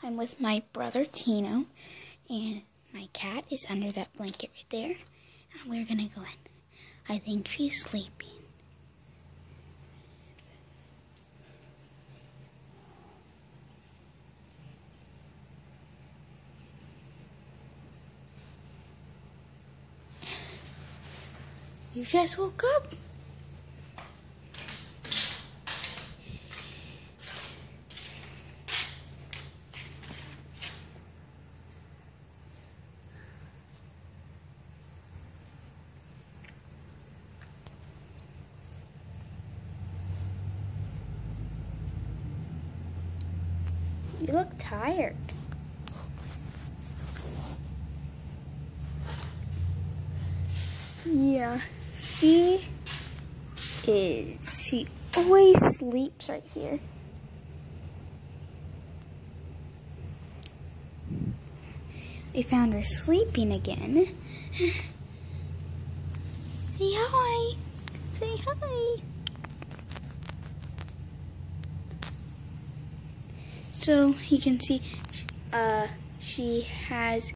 I'm with my brother Tino, and my cat is under that blanket right there. And we're gonna go in. I think she's sleeping. You just woke up? You look tired. Yeah, she is. She always sleeps right here. We found her sleeping again. Say hi. Say hi. So you can see she has